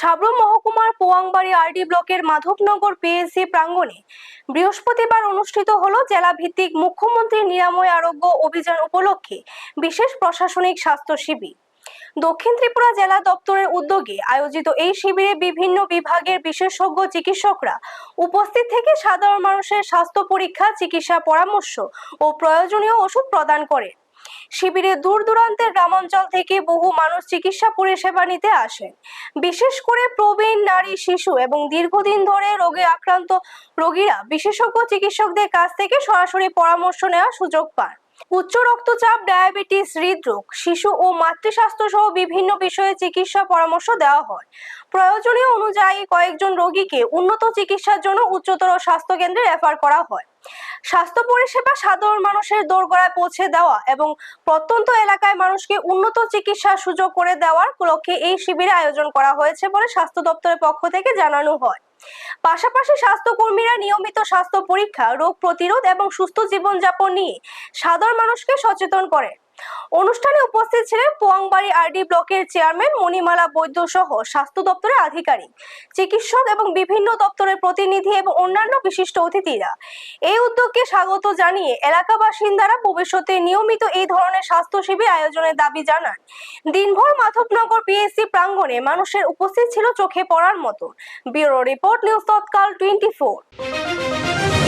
সাবরুম মহকুমার পোয়াংবাড়ি আরডি ব্লকের মাধবনগর পিএসসি প্রাঙ্গণে বৃহস্পতিবার অনুষ্ঠিত হলো জেলা ভিত্তিক মুখ্যমন্ত্রী নিরাময় আরোগ্য অভিযান উপলক্ষে বিশেষ প্রশাসনিক স্বাস্থ্য শিবির। দক্ষিণ ত্রিপুরা জেলা দপ্তরের উদ্যোগে আয়োজিত এই শিবিরে বিভিন্ন বিভাগের বিশেষজ্ঞ চিকিৎসকরা উপস্থিত থেকে সাধারণ মানুষের স্বাস্থ্য পরীক্ষা, চিকিৎসা পরামর্শ ও প্রয়োজনীয় ওষুধ প্রদান করে। শিবিরে দূর দূরান্তের গ্রামাঞ্চল থেকে বহু মানুষ চিকিৎসা পরিষেবা নিতে আসেন। বিশেষ করে প্রবীণ, নারী, শিশু এবং দীর্ঘদিন ধরে রোগে আক্রান্ত রোগীরা বিশেষজ্ঞ চিকিৎসকদের কাছ থেকে সরাসরি পরামর্শ নেওয়ার সুযোগ পান। উচ্চ রক্তচাপ, ডায়াবেটিস, হৃদরোগ, শিশু ও মাতৃস্বাস্থ্য সহ বিভিন্ন বিষয়ে চিকিৎসা পরামর্শ দেওয়া হয়। প্রয়োজনীয় অনুযায়ী কয়েকজন রোগীকে উন্নত চিকিৎসার জন্য উচ্চতর স্বাস্থ্য কেন্দ্রে রেফার করা হয়। স্বাস্থ্য পরিষেবা সাধারণ মানুষের দোরগোড়ায় পৌঁছে দেওয়া এবং প্রত্যন্ত এলাকায় মানুষকে উন্নত চিকিৎসার সুযোগ করে দেওয়ার লক্ষ্যে এই শিবিরে আয়োজন করা হয়েছে বলে স্বাস্থ্য দপ্তরের পক্ষ থেকে জানানো হয়। পাশাপাশি স্বাস্থ্যকর্মীরা নিয়মিত স্বাস্থ্য পরীক্ষা, রোগ প্রতিরোধ এবং সুস্থ জীবনযাপন নিয়ে সাধারণ মানুষকে সচেতন করে। অনুষ্ঠানে উপস্থিত ছিলেন পোয়াংবাড়ি আরডি ব্লকের চেয়ারম্যান মণিমালা বৈদ্য সহ স্বাস্থ্য দপ্তরের আধিকারিক, চিকিৎসক এবং বিভিন্ন দপ্তরের প্রতিনিধি এবং অন্যান্য বিশিষ্ট অতিথিরা। এই উদ্যোগকে স্বাগত জানিয়ে এলাকা বাসিন্দারা ভবিষ্যতে নিয়মিত এই ধরনের স্বাস্থ্য শিবির আয়োজনের দাবি জানান। দিনভর মাধবনগর পিএসসি প্রাঙ্গণে মানুষের উপস্থিত ছিল চোখে পড়ার মতো। ব্যুরো রিপোর্ট, নিউজ তৎকাল 24।